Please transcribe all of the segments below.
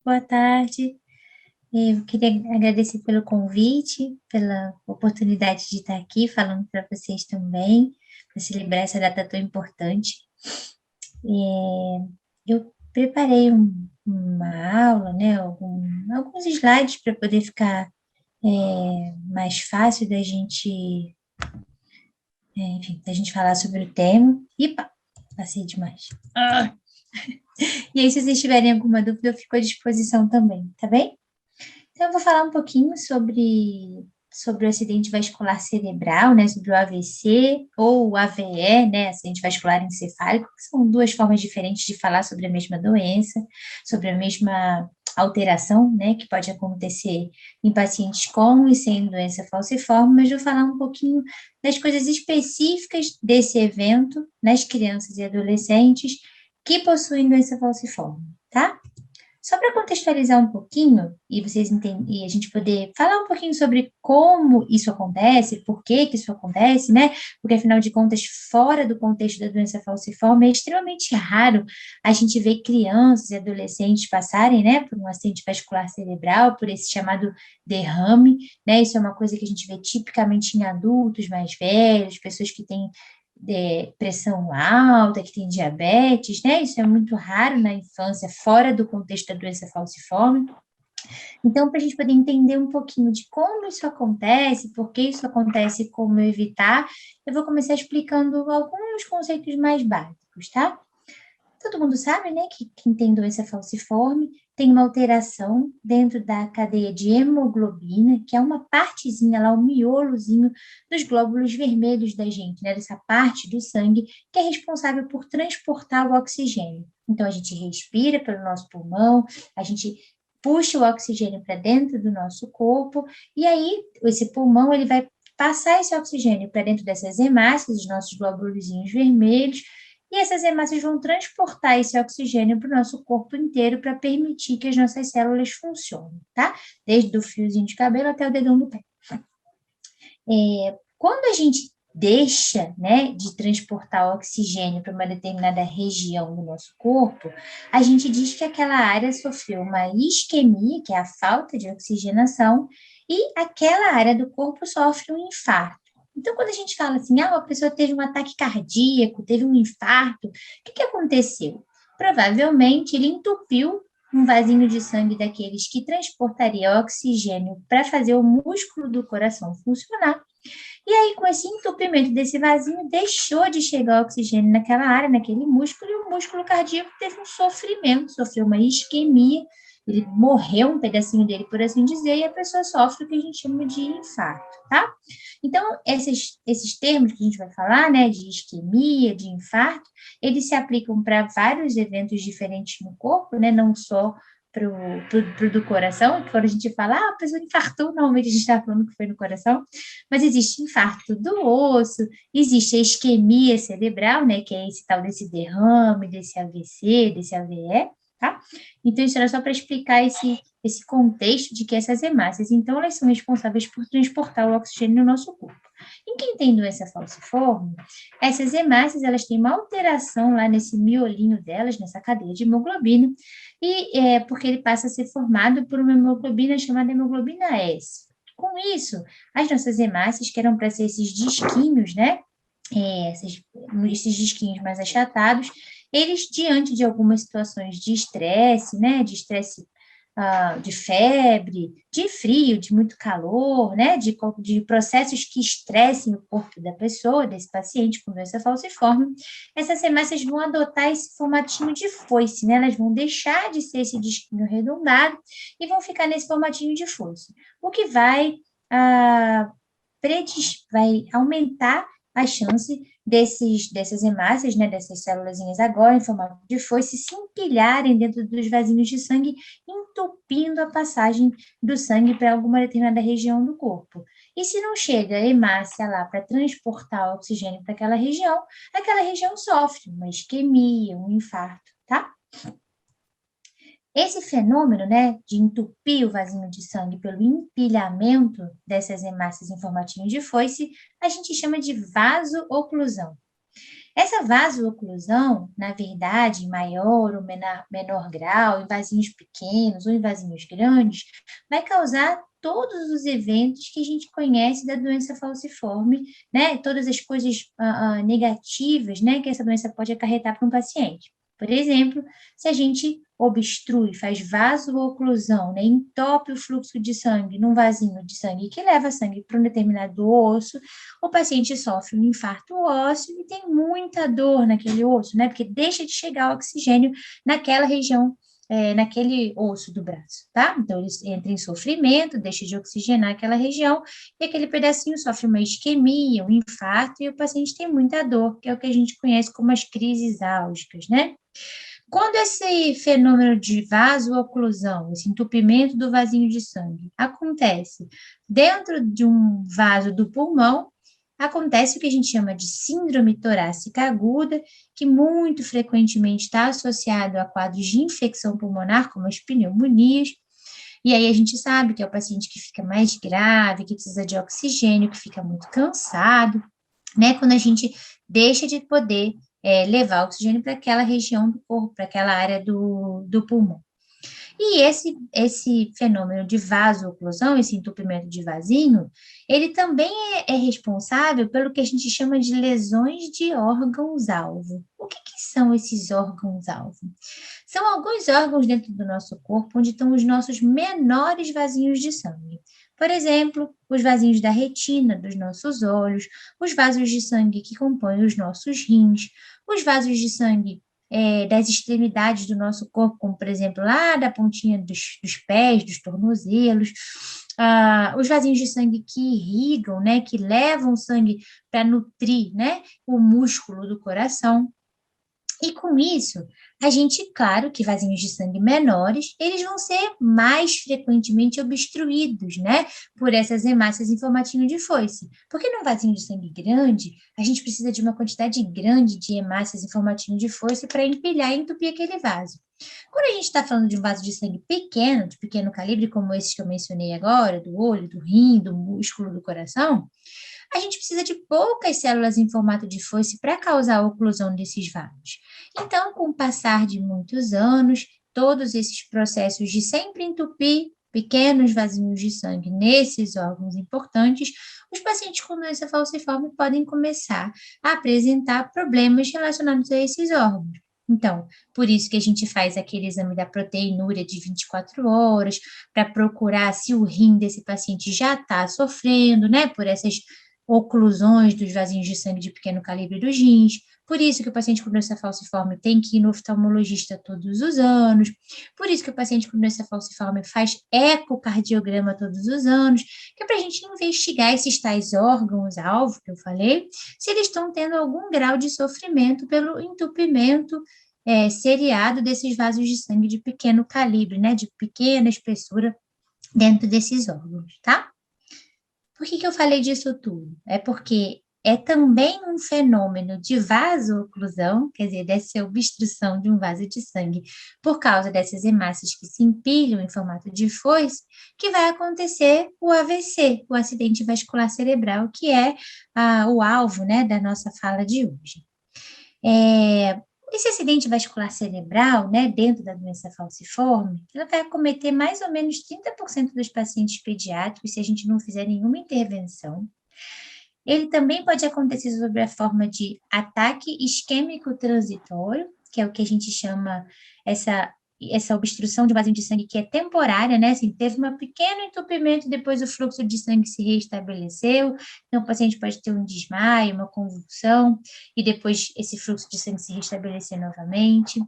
boa tarde. Eu queria agradecer pelo convite, pela oportunidade de estar aqui falando para vocês também, para celebrar essa data tão importante. Eu preparei uma aula, né, alguns slides para poder ficar mais fácil da gente, enfim, da gente falar sobre o tema. E pá, passei demais. E aí, se vocês tiverem alguma dúvida, eu fico à disposição também, tá bem? Então, eu vou falar um pouquinho sobre o acidente vascular cerebral, né, sobre o AVC ou o AVE, né, acidente vascular encefálico, que são duas formas diferentes de falar sobre a mesma doença, sobre a mesma alteração, né, que pode acontecer em pacientes com e sem doença falciforme, mas vou falar um pouquinho das coisas específicas desse evento nas crianças e adolescentes que possuem doença falciforme, tá? Só para contextualizar um pouquinho e vocês entenderem, e a gente poder falar um pouquinho sobre como isso acontece, por que que isso acontece, né? Porque afinal de contas, fora do contexto da doença falciforme, é extremamente raro a gente ver crianças e adolescentes passarem, né, por um acidente vascular cerebral, por esse chamado derrame, né? Isso é uma coisa que a gente vê tipicamente em adultos mais velhos, pessoas que têm pressão alta, que tem diabetes, né? Isso é muito raro na infância, fora do contexto da doença falciforme. Então, para a gente poder entender um pouquinho de como isso acontece, por que isso acontece, como evitar, eu vou começar explicando alguns conceitos mais básicos, tá? Todo mundo sabe, né, que quem tem doença falciforme tem uma alteração dentro da cadeia de hemoglobina, que é uma partezinha lá, um miolozinho dos glóbulos vermelhos da gente, né, dessa parte do sangue que é responsável por transportar o oxigênio. Então, a gente respira pelo nosso pulmão, a gente puxa o oxigênio para dentro do nosso corpo, e aí esse pulmão ele vai passar esse oxigênio para dentro dessas hemácias, os nossos glóbulos vermelhos, e essas hemácias vão transportar esse oxigênio para o nosso corpo inteiro para permitir que as nossas células funcionem, tá? Desde o fiozinho de cabelo até o dedão do pé. Quando a gente deixa, né, de transportar oxigênio para uma determinada região do nosso corpo, a gente diz que aquela área sofreu uma isquemia, que é a falta de oxigenação, e aquela área do corpo sofre um infarto. Então, quando a gente fala assim, a pessoa teve um ataque cardíaco, teve um infarto, o que aconteceu? Provavelmente ele entupiu um vasinho de sangue daqueles que transportaria oxigênio para fazer o músculo do coração funcionar. E aí, com esse entupimento desse vasinho, deixou de chegar oxigênio naquela área, naquele músculo, e o músculo cardíaco teve um sofrimento, sofreu uma isquemia, ele morreu um pedacinho dele, por assim dizer, e a pessoa sofre o que a gente chama de infarto, tá? Então, esses termos que a gente vai falar, né, de isquemia, de infarto, eles se aplicam para vários eventos diferentes no corpo, né, não só pro do coração, que quando a gente fala, a pessoa infartou, normalmente a gente está falando que foi no coração, mas existe infarto do osso, existe a isquemia cerebral, né, que é esse tal desse derrame, desse AVC, desse AVE, tá? Então, isso era só para explicar esse contexto de que essas hemácias, então, elas são responsáveis por transportar o oxigênio no nosso corpo. Em quem tem doença falciforme, essas hemácias, elas têm uma alteração lá nesse miolinho delas, nessa cadeia de hemoglobina, e porque ele passa a ser formado por uma hemoglobina chamada hemoglobina S. Com isso, as nossas hemácias, que eram para ser esses disquinhos, né? Esses disquinhos mais achatados, eles, diante de algumas situações de estresse, né? De estresse de febre, de frio, de muito calor, né, de processos que estressem o corpo da pessoa, desse paciente com doença falciforme, essas hemácias vão adotar esse formatinho de foice, né, elas vão deixar de ser esse disquinho arredondado e vão ficar nesse formatinho de foice, o que ah, vai aumentar a chance dessas hemácias, né, dessas células agora em formato de foice, se empilharem dentro dos vasinhos de sangue, entupindo a passagem do sangue para alguma determinada região do corpo. E se não chega a hemácia lá para transportar o oxigênio para aquela região sofre uma isquemia, um infarto, tá? Esse fenômeno, né, de entupir o vasinho de sangue pelo empilhamento dessas hemácias em formatinho de foice, a gente chama de vaso-oclusão. Essa vaso-oclusão, na verdade, em maior ou menor grau, em vasinhos pequenos ou em vasinhos grandes, vai causar todos os eventos que a gente conhece da doença falciforme, né? Todas as coisas negativas, né, que essa doença pode acarretar para um paciente. Por exemplo, se a gente obstrui, faz vaso-oclusão, né, entope o fluxo de sangue num vasinho de sangue que leva sangue para um determinado osso, o paciente sofre um infarto ósseo e tem muita dor naquele osso, né, porque deixa de chegar oxigênio naquela região, naquele osso do braço, tá? Então, ele entra em sofrimento, deixa de oxigenar aquela região, e aquele pedacinho sofre uma isquemia, um infarto, e o paciente tem muita dor, que é o que a gente conhece como as crises álgicas, né? Quando esse fenômeno de vaso-oclusão, esse entupimento do vasinho de sangue, acontece dentro de um vaso do pulmão, acontece o que a gente chama de síndrome torácica aguda, que muito frequentemente está associado a quadros de infecção pulmonar, como as pneumonias, e aí a gente sabe que é o paciente que fica mais grave, que precisa de oxigênio, que fica muito cansado, né? Quando a gente deixa de poder levar oxigênio para aquela região do corpo, para aquela área do pulmão. E esse fenômeno de vaso-oclusão, esse entupimento de vasinho, ele também é responsável pelo que a gente chama de lesões de órgãos-alvo. O que são esses órgãos-alvo? São alguns órgãos dentro do nosso corpo onde estão os nossos menores vasinhos de sangue. Por exemplo, os vasinhos da retina dos nossos olhos, os vasos de sangue que compõem os nossos rins, os vasos de sangue das extremidades do nosso corpo, como, por exemplo, lá da pontinha dos pés, dos tornozelos, os vasinhos de sangue que irrigam, né, que levam sangue para nutrir, né, o músculo do coração. E com isso, a gente, claro que vasinhos de sangue menores, eles vão ser mais frequentemente obstruídos, né, por essas hemácias em formatinho de foice. Porque num vasinho de sangue grande, a gente precisa de uma quantidade grande de hemácias em formatinho de foice para empilhar e entupir aquele vaso. Quando a gente está falando de um vaso de sangue pequeno, de pequeno calibre, como esses que eu mencionei agora, do olho, do rim, do músculo do coração, a gente precisa de poucas células em formato de foice para causar a oclusão desses vasos. Então, com o passar de muitos anos, todos esses processos de sempre entupir pequenos vasinhos de sangue nesses órgãos importantes, os pacientes com doença falciforme podem começar a apresentar problemas relacionados a esses órgãos. Então, por isso que a gente faz aquele exame da proteinúria de 24 horas, para procurar se o rim desse paciente já está sofrendo, né, por essas oclusões dos vasinhos de sangue de pequeno calibre dos rins. Por isso que o paciente com doença falciforme tem que ir no oftalmologista todos os anos. Por isso que o paciente com doença falciforme faz ecocardiograma todos os anos, que é para a gente investigar esses tais órgãos-alvo que eu falei, se eles estão tendo algum grau de sofrimento pelo entupimento seriado desses vasos de sangue de pequeno calibre, né, de pequena espessura dentro desses órgãos, tá? Por que eu falei disso tudo? É porque é também um fenômeno de vaso-oclusão, quer dizer, dessa obstrução de um vaso de sangue por causa dessas hemácias que se empilham em formato de foice, que vai acontecer o AVC, o acidente vascular cerebral, que é o alvo, né, da nossa fala de hoje. Esse acidente vascular cerebral, né, dentro da doença falciforme, ela vai acometer mais ou menos 30% dos pacientes pediátricos se a gente não fizer nenhuma intervenção. Ele também pode acontecer sob a forma de ataque isquêmico transitório, que é o que a gente chama essa obstrução de vasinho de sangue que é temporária, né? Assim, teve um pequeno entupimento, depois o fluxo de sangue se restabeleceu, então o paciente pode ter um desmaio, uma convulsão, e depois esse fluxo de sangue se restabelecer novamente.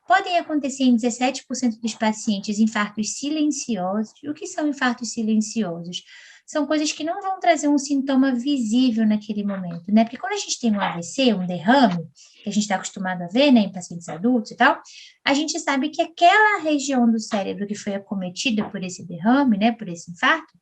Podem acontecer em 17% dos pacientes infartos silenciosos. O que são infartos silenciosos? São coisas que não vão trazer um sintoma visível naquele momento, né? Porque quando a gente tem um AVC, um derrame, que a gente está acostumado a ver, né, em pacientes adultos e tal, a gente sabe que aquela região do cérebro que foi acometida por esse derrame, né, por esse infarto,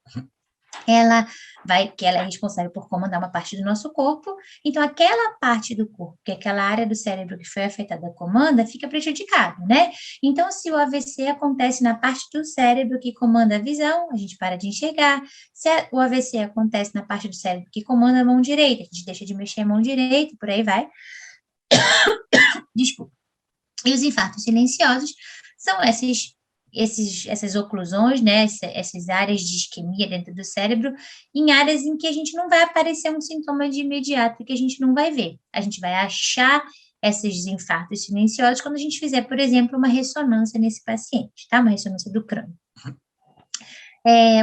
que ela é responsável por comandar uma parte do nosso corpo, então aquela parte do corpo, que é aquela área do cérebro que foi afetada comanda, fica prejudicada, né? Então, se o AVC acontece na parte do cérebro que comanda a visão, a gente para de enxergar. Se o AVC acontece na parte do cérebro que comanda a mão direita, a gente deixa de mexer a mão direita, por aí vai. Desculpa. E os infartos silenciosos são essas oclusões, né, essas áreas de isquemia dentro do cérebro, em áreas em que a gente não vai aparecer um sintoma de imediato, que a gente não vai ver. A gente vai achar esses infartos silenciosos quando a gente fizer, por exemplo, uma ressonância nesse paciente, tá? Uma ressonância do crânio.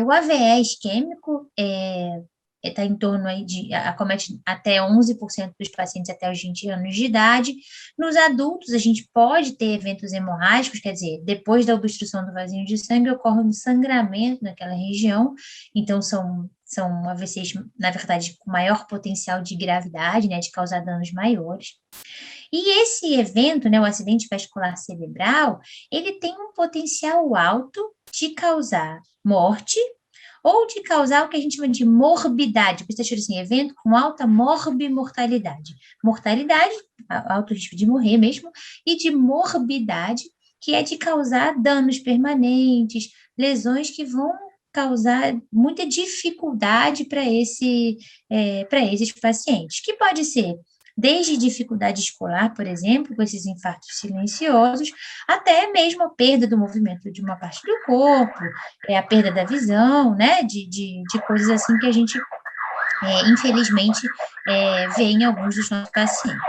O AVE isquêmico está em torno aí acomete até 11% dos pacientes até os 20 anos de idade. Nos adultos, a gente pode ter eventos hemorrágicos, quer dizer, depois da obstrução do vasinho de sangue, ocorre um sangramento naquela região, então são AVCs, na verdade, com maior potencial de gravidade, né, de causar danos maiores. E esse evento, né, o acidente vascular cerebral, ele tem um potencial alto de causar morte ou de causar o que a gente chama de morbidade, por isso assim, evento com alta morbimortalidade. Mortalidade, alto risco de morrer mesmo, e de morbidade, que é de causar danos permanentes, lesões que vão causar muita dificuldade para esses pacientes, que pode ser desde dificuldade escolar, por exemplo, com esses infartos silenciosos, até mesmo a perda do movimento de uma parte do corpo, a perda da visão, né, de coisas assim que a gente, infelizmente, vê em alguns dos nossos pacientes.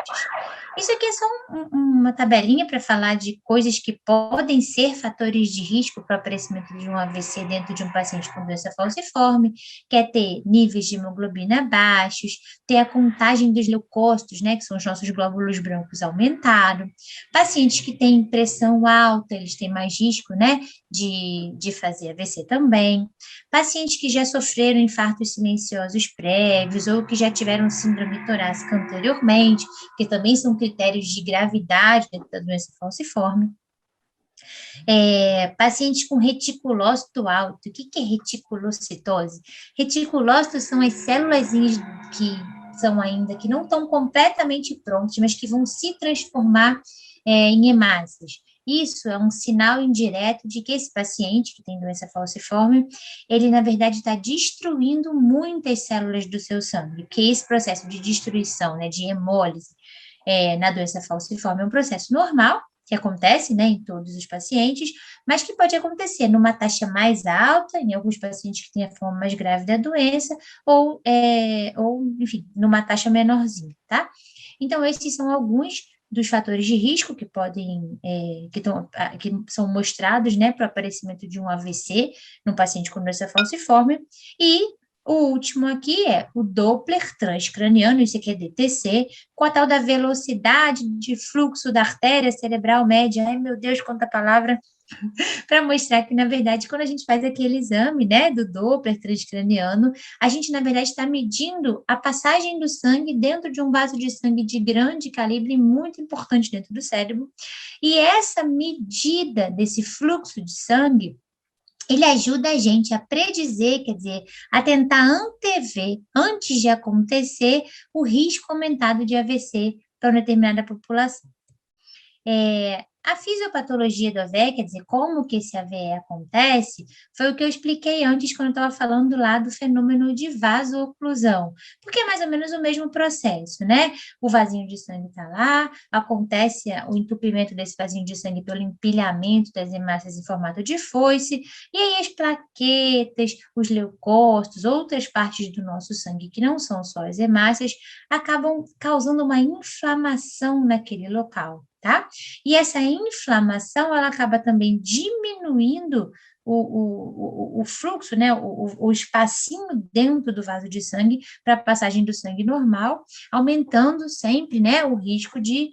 Isso aqui é só uma tabelinha para falar de coisas que podem ser fatores de risco para o aparecimento de um AVC dentro de um paciente com doença falciforme, que é ter níveis de hemoglobina baixos, ter a contagem dos leucócitos, né, que são os nossos glóbulos brancos, aumentado. Pacientes que têm pressão alta, eles têm mais risco, né, de fazer AVC também. Pacientes que já sofreram infartos silenciosos prévios ou que já tiveram síndrome torácica anteriormente, que também são critérios de gravidade dentro da doença falciforme. Pacientes com reticulócito alto. O que é reticulocitose? Reticulócitos são as células que são ainda, que não estão completamente prontas, mas que vão se transformar em hemácias. Isso é um sinal indireto de que esse paciente que tem doença falciforme, ele, na verdade, está destruindo muitas células do seu sangue, porque esse processo de destruição, né, de hemólise, na doença falciforme é um processo normal, que acontece, né, em todos os pacientes, mas que pode acontecer numa taxa mais alta, em alguns pacientes que têm a forma mais grave da doença, ou enfim, numa taxa menorzinha, tá? Então, esses são alguns dos fatores de risco que podem, que são mostrados, né, para o aparecimento de um AVC no paciente com doença falciforme, e o último aqui é o Doppler transcraniano, isso aqui é DTC, com a tal da velocidade de fluxo da artéria cerebral média. Ai, meu Deus, quanta palavra! Para mostrar que, na verdade, quando a gente faz aquele exame, né, do Doppler transcraniano, a gente, na verdade, está medindo a passagem do sangue dentro de um vaso de sangue de grande calibre, muito importante dentro do cérebro. E essa medida desse fluxo de sangue, ele ajuda a gente a predizer, quer dizer, a tentar antever, antes de acontecer, o risco aumentado de AVC para uma determinada população. A fisiopatologia do AVE, quer dizer, como que esse AVE acontece, foi o que eu expliquei antes quando eu estava falando lá do fenômeno de vasooclusão, porque é mais ou menos o mesmo processo, né? O vasinho de sangue está lá, acontece o entupimento desse vasinho de sangue pelo empilhamento das hemácias em formato de foice, e aí as plaquetas, os leucócitos, outras partes do nosso sangue que não são só as hemácias, acabam causando uma inflamação naquele local, tá? E essa inflamação, ela acaba também diminuindo o fluxo, né, o espacinho dentro do vaso de sangue para a passagem do sangue normal, aumentando sempre, né, o risco de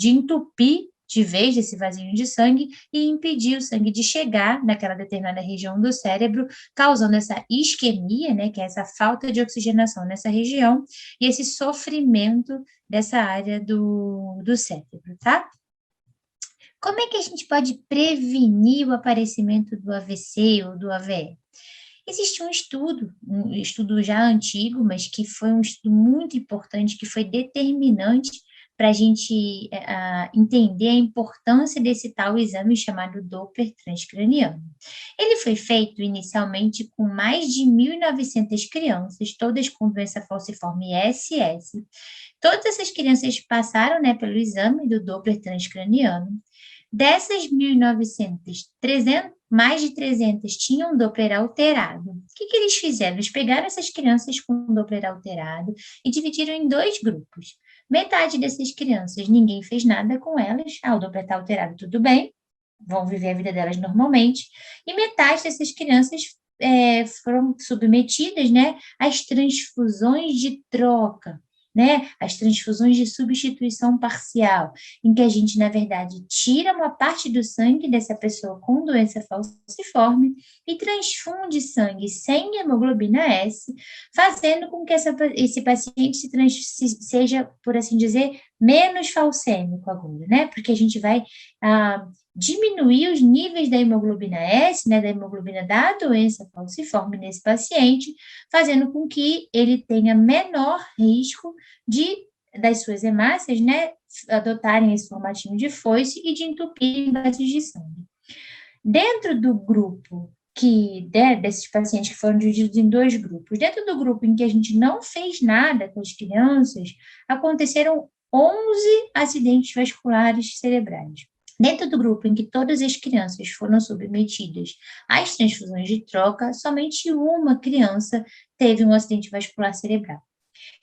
entupir de vez esse vasinho de sangue e impedir o sangue de chegar naquela determinada região do cérebro, causando essa isquemia, né, que é essa falta de oxigenação nessa região, e esse sofrimento dessa área do cérebro, tá? Como é que a gente pode prevenir o aparecimento do AVC ou do AVE? Existe um estudo já antigo, mas que foi um estudo muito importante, que foi determinante para a gente entender a importância desse tal exame chamado Doppler transcraniano. Ele foi feito inicialmente com mais de 1.900 crianças, todas com doença falciforme SS. Todas essas crianças passaram, né, pelo exame do Doppler transcraniano. Dessas 1.900, mais de 300 tinham Doppler alterado. O que eles fizeram? Eles pegaram essas crianças com Doppler alterado e dividiram em dois grupos. Metade dessas crianças, ninguém fez nada com elas. O Doppler está alterado, tudo bem, vão viver a vida delas normalmente. E metade dessas crianças foram submetidas, né, às transfusões de troca, né, as transfusões de substituição parcial, em que a gente, na verdade, tira uma parte do sangue dessa pessoa com doença falciforme e transfunde sangue sem hemoglobina S, fazendo com que esse paciente seja, por assim dizer, menos falcêmico agora, né, porque a gente vai diminuir os níveis da hemoglobina S, né, da hemoglobina da doença falciforme nesse paciente, fazendo com que ele tenha menor risco das suas hemácias, né, adotarem esse formatinho de foice e de entupir vasos de sangue. Dentro do grupo desses pacientes que foram divididos em dois grupos, dentro do grupo em que a gente não fez nada com as crianças, aconteceram 11 acidentes vasculares cerebrais. Dentro do grupo em que todas as crianças foram submetidas às transfusões de troca, somente uma criança teve um acidente vascular cerebral.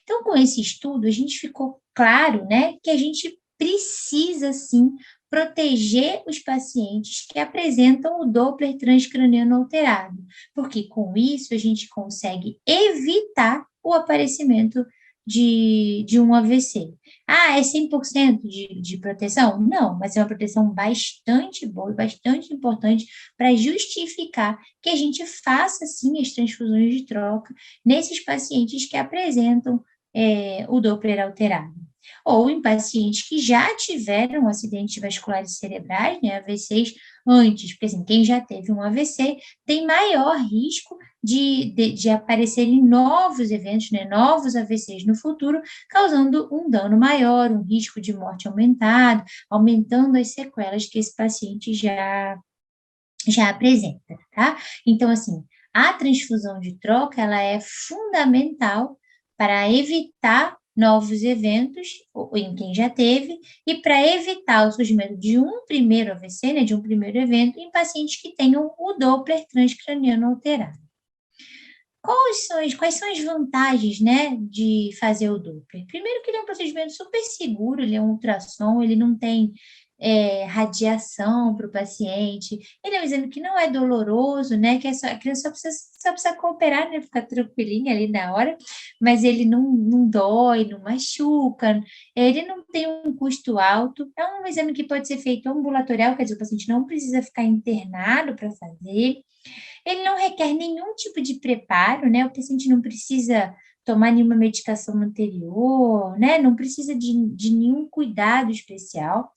Então, com esse estudo, a gente ficou claro, né, que a gente precisa, sim, proteger os pacientes que apresentam o Doppler transcraniano alterado, porque com isso a gente consegue evitar o aparecimento de um AVC. É 100% de proteção? Não, mas é uma proteção bastante boa e bastante importante para justificar que a gente faça, sim, as transfusões de troca nesses pacientes que apresentam o Doppler alterado. Ou em pacientes que já tiveram acidentes vasculares cerebrais, né, AVCs, antes, porque assim, quem já teve um AVC tem maior risco de aparecerem novos eventos, né, novos AVCs no futuro, causando um dano maior, um risco de morte aumentado, aumentando as sequelas que esse paciente já apresenta, tá? Então, assim, a transfusão de troca, ela é fundamental para evitar novos eventos em quem já teve e para evitar o surgimento de um primeiro AVC, né, de um primeiro evento em pacientes que tenham o Doppler transcraniano alterado. Quais são as vantagens, né, de fazer o Doppler? Primeiro que ele é um procedimento super seguro, ele é um ultrassom, ele não tem radiação para o paciente, ele é um exame que não é doloroso, né, que a criança só precisa cooperar, né, ficar tranquilinha ali na hora, mas ele não dói, não machuca, ele não tem um custo alto, é um exame que pode ser feito ambulatorial, quer dizer, o paciente não precisa ficar internado para fazer, ele não requer nenhum tipo de preparo, né? O paciente não precisa tomar nenhuma medicação anterior, né? Não precisa de nenhum cuidado especial.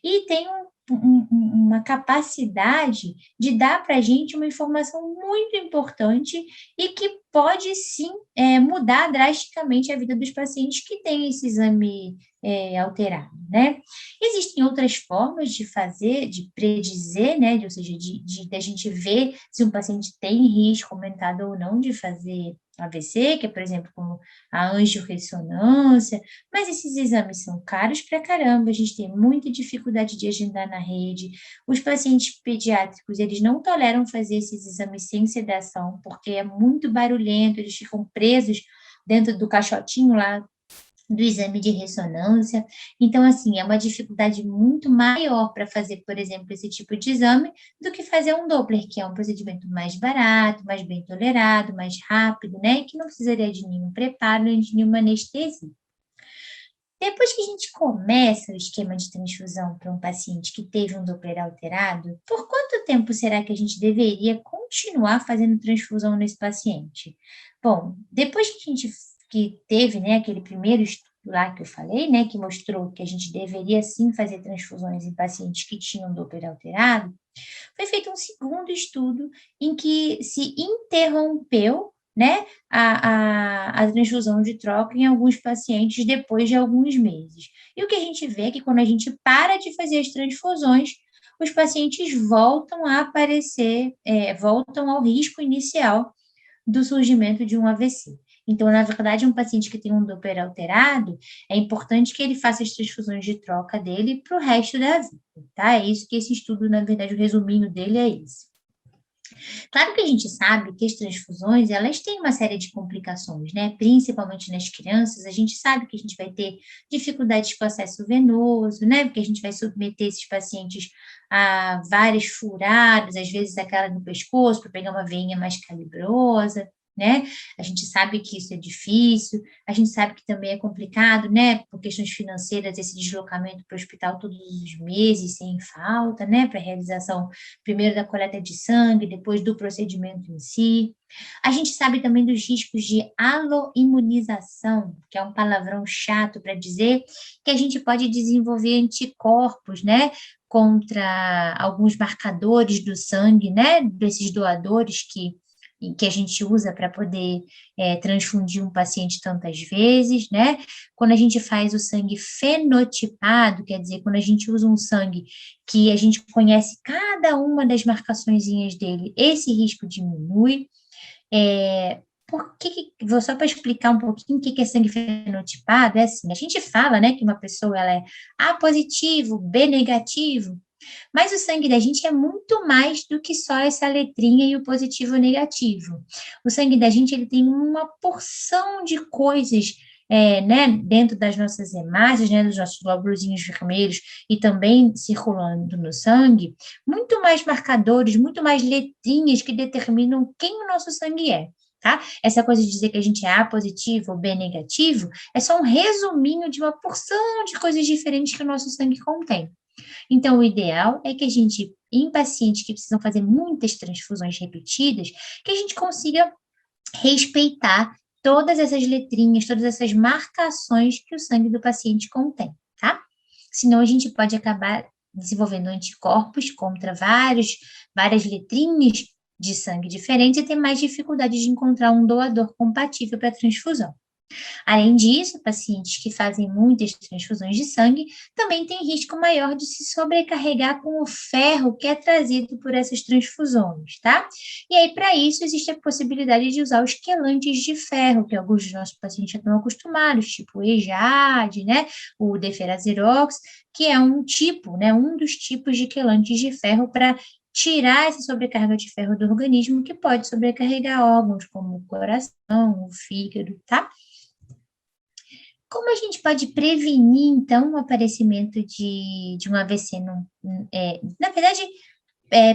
E tem uma capacidade de dar para a gente uma informação muito importante e que pode sim mudar drasticamente a vida dos pacientes que têm esse exame alterado, né? Existem outras formas de fazer, de predizer, né? Ou seja, de a gente ver se um paciente tem risco aumentado ou não de fazer AVC, que é, por exemplo, como a angiorressonância, mas esses exames são caros pra caramba, a gente tem muita dificuldade de agendar na rede, os pacientes pediátricos, eles não toleram fazer esses exames sem sedação, porque é muito barulhento, eles ficam presos dentro do caixotinho lá do exame de ressonância. Então, assim, é uma dificuldade muito maior para fazer, por exemplo, esse tipo de exame do que fazer um Doppler, que é um procedimento mais barato, mais bem tolerado, mais rápido, né? E que não precisaria de nenhum preparo, nem de nenhuma anestesia. Depois que a gente começa o esquema de transfusão para um paciente que teve um Doppler alterado, por quanto tempo será que a gente deveria continuar fazendo transfusão nesse paciente? Bom, depois que a gente teve, né, aquele primeiro estudo lá que eu falei, né, que mostrou que a gente deveria sim fazer transfusões em pacientes que tinham Doppler alterado, foi feito um segundo estudo em que se interrompeu né, a transfusão de troca em alguns pacientes depois de alguns meses. E o que a gente vê é que quando a gente para de fazer as transfusões, os pacientes voltam a aparecer, voltam ao risco inicial do surgimento de um AVC. Então, na verdade, um paciente que tem um Doppler alterado, é importante que ele faça as transfusões de troca dele para o resto da vida, tá? É isso que esse estudo, na verdade, o resuminho dele é esse. Claro que a gente sabe que as transfusões, elas têm uma série de complicações, né? Principalmente nas crianças, a gente sabe que a gente vai ter dificuldades com acesso venoso, né? Porque a gente vai submeter esses pacientes a várias furadas, às vezes aquela no pescoço, para pegar uma veinha mais calibrosa, né? A gente sabe que isso é difícil, a gente sabe que também é complicado, né? Por questões financeiras, esse deslocamento para o hospital todos os meses, sem falta, né? Para realização primeiro da coleta de sangue, depois do procedimento em si. A gente sabe também dos riscos de aloimunização, que é um palavrão chato para dizer que a gente pode desenvolver anticorpos, né, contra alguns marcadores do sangue, né, desses doadores que a gente usa para poder transfundir um paciente tantas vezes, né? Quando a gente faz o sangue fenotipado, quer dizer, quando a gente usa um sangue que a gente conhece cada uma das marcaçõezinhas dele, esse risco diminui. Vou só para explicar um pouquinho o que é sangue fenotipado, é assim, a gente fala, né, que uma pessoa ela é A positivo, B negativo, mas o sangue da gente é muito mais do que só essa letrinha e o positivo ou negativo. O sangue da gente ele tem uma porção de coisas né, dentro das nossas hemácias, né, dos nossos glóbulos vermelhos e também circulando no sangue, muito mais marcadores, muito mais letrinhas que determinam quem o nosso sangue é. Tá? Essa coisa de dizer que a gente é A positivo ou B negativo é só um resuminho de uma porção de coisas diferentes que o nosso sangue contém. Então, o ideal é que a gente, em pacientes que precisam fazer muitas transfusões repetidas, que a gente consiga respeitar todas essas letrinhas, todas essas marcações que o sangue do paciente contém, tá? Senão a gente pode acabar desenvolvendo anticorpos contra várias letrinhas de sangue diferentes e ter mais dificuldade de encontrar um doador compatível para transfusão. Além disso, pacientes que fazem muitas transfusões de sangue também têm risco maior de se sobrecarregar com o ferro que é trazido por essas transfusões, tá? E aí, para isso, existe a possibilidade de usar os quelantes de ferro, que alguns dos nossos pacientes já estão acostumados, tipo o EJAD, né? O Deferazerox, que é um tipo, né? Um dos tipos de quelantes de ferro para tirar essa sobrecarga de ferro do organismo, que pode sobrecarregar órgãos como o coração, o fígado, tá? Como a gente pode prevenir, então, o aparecimento de um AVC? Na verdade,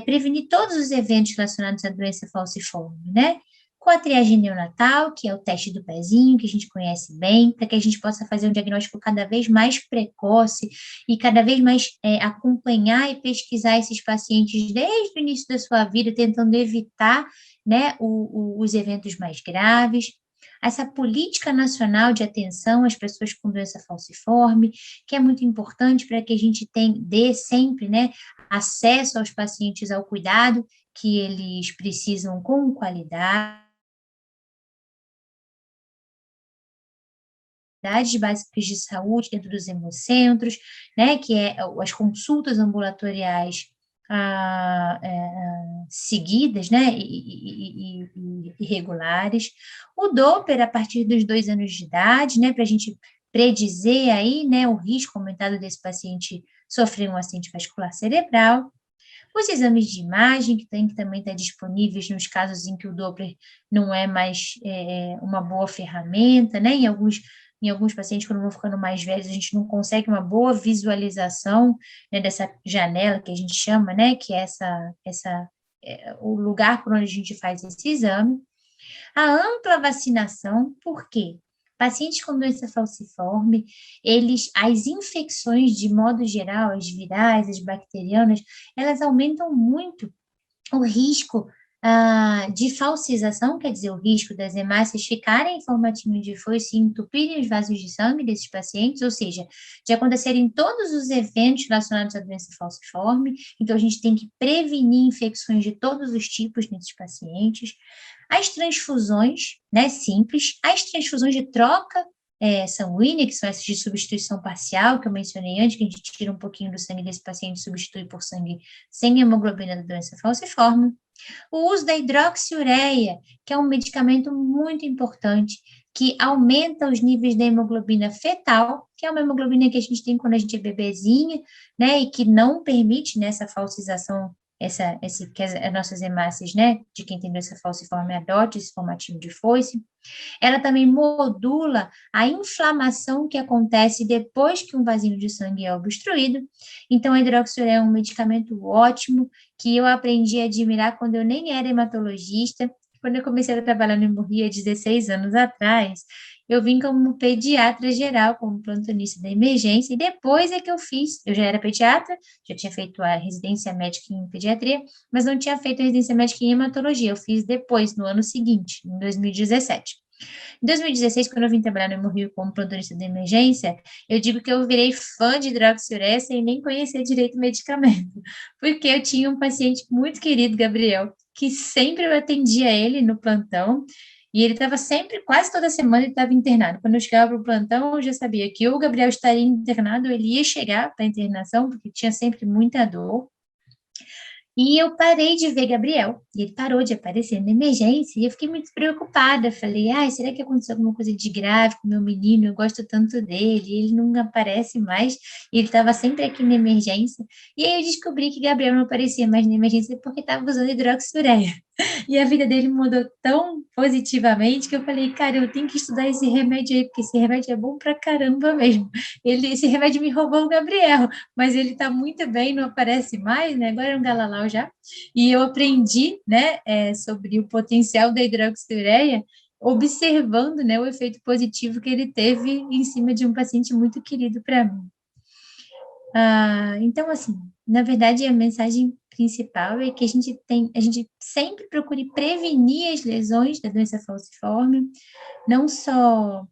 prevenir todos os eventos relacionados à doença falciforme, né? Com a triagem neonatal, que é o teste do pezinho, que a gente conhece bem, para que a gente possa fazer um diagnóstico cada vez mais precoce e cada vez mais acompanhar e pesquisar esses pacientes desde o início da sua vida, tentando evitar, né, os eventos mais graves. Essa política nacional de atenção às pessoas com doença falciforme, que é muito importante para que a gente dê sempre, né, acesso aos pacientes ao cuidado que eles precisam com qualidade, básicas de saúde dentro dos hemocentros, né, que é as consultas ambulatoriais seguidas, né, e regulares. O Doppler, a partir dos 2 anos de idade, né, para a gente predizer aí, né, o risco aumentado desse paciente sofrer um acidente vascular cerebral. Os exames de imagem, que tem que também estar disponíveis nos casos em que o Doppler não é mais uma boa ferramenta, né? Em alguns pacientes, quando vão ficando mais velhos, a gente não consegue uma boa visualização, né, dessa janela que a gente chama, né? Que é o lugar por onde a gente faz esse exame. A ampla vacinação, por quê? Pacientes com doença falciforme, as infecções, de modo geral, as virais, as bacterianas, elas aumentam muito o risco de falsização, quer dizer, o risco das hemácias ficarem em formatinho de foice e entupirem os vasos de sangue desses pacientes, ou seja, de acontecerem todos os eventos relacionados à doença falciforme, então a gente tem que prevenir infecções de todos os tipos nesses pacientes. As transfusões, né, simples, as transfusões de troca sanguínea, que são essas de substituição parcial, que eu mencionei antes, que a gente tira um pouquinho do sangue desse paciente e substitui por sangue sem hemoglobina da doença falciforme. O uso da hidroxiureia, que é um medicamento muito importante, que aumenta os níveis da hemoglobina fetal, que é uma hemoglobina que a gente tem quando a gente é bebezinha, né, e que não permite nessa falsização, que as nossas hemácias, né, de quem tem doença falciforme adote esse formativo de foice. Ela também modula a inflamação que acontece depois que um vasinho de sangue é obstruído. Então, a hidroxiureia é um medicamento ótimo, que eu aprendi a admirar quando eu nem era hematologista. Quando eu comecei a trabalhar no Hemorria 16 anos atrás, eu vim como pediatra geral, como plantonista da emergência, e depois é que eu já era pediatra, já tinha feito a residência médica em pediatria, mas não tinha feito a residência médica em hematologia, eu fiz depois, no ano seguinte, em 2017. Em 2016, quando eu vim trabalhar no Hemorrio como plantonista de emergência, eu digo que eu virei fã de hidroxiureia sem nem conhecer direito o medicamento, porque eu tinha um paciente muito querido, Gabriel, que sempre eu atendia ele no plantão, e ele estava sempre, quase toda semana, ele estava internado. Quando eu chegava para o plantão, eu já sabia que ou o Gabriel estaria internado, ou ele ia chegar para a internação, porque tinha sempre muita dor. E eu parei de ver Gabriel, e ele parou de aparecer na emergência, e eu fiquei muito preocupada. Falei, ai, será que aconteceu alguma coisa de grave com o meu menino? Eu gosto tanto dele, e ele não aparece mais, e ele estava sempre aqui na emergência. E aí eu descobri que Gabriel não aparecia mais na emergência porque estava usando hidroxiureia. E a vida dele mudou tão positivamente que eu falei, cara, eu tenho que estudar esse remédio aí, porque esse remédio é bom pra caramba mesmo. Esse remédio me roubou o Gabriel, mas ele tá muito bem, não aparece mais, né? Agora é um galalau já. E eu aprendi, né, sobre o potencial da hidroxiureia, observando, né, o efeito positivo que ele teve em cima de um paciente muito querido para mim. Então, assim, na verdade, a mensagem principal é que a gente sempre procure prevenir as lesões da doença falciforme, não só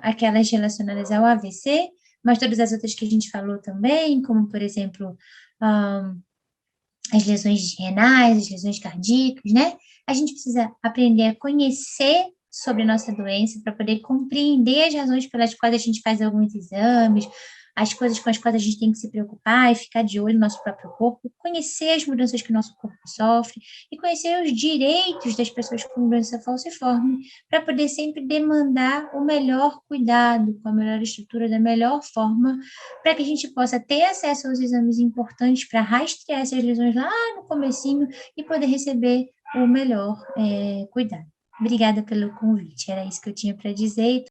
aquelas relacionadas ao AVC, mas todas as outras que a gente falou também, como, por exemplo, as lesões renais, as lesões cardíacas, né? A gente precisa aprender a conhecer sobre a nossa doença para poder compreender as razões pelas quais a gente faz alguns exames, as coisas com as quais a gente tem que se preocupar e ficar de olho no nosso próprio corpo, conhecer as mudanças que o nosso corpo sofre e conhecer os direitos das pessoas com doença falciforme para poder sempre demandar o melhor cuidado, com a melhor estrutura, da melhor forma, para que a gente possa ter acesso aos exames importantes para rastrear essas lesões lá no comecinho e poder receber o melhor cuidado. Obrigada pelo convite, era isso que eu tinha para dizer.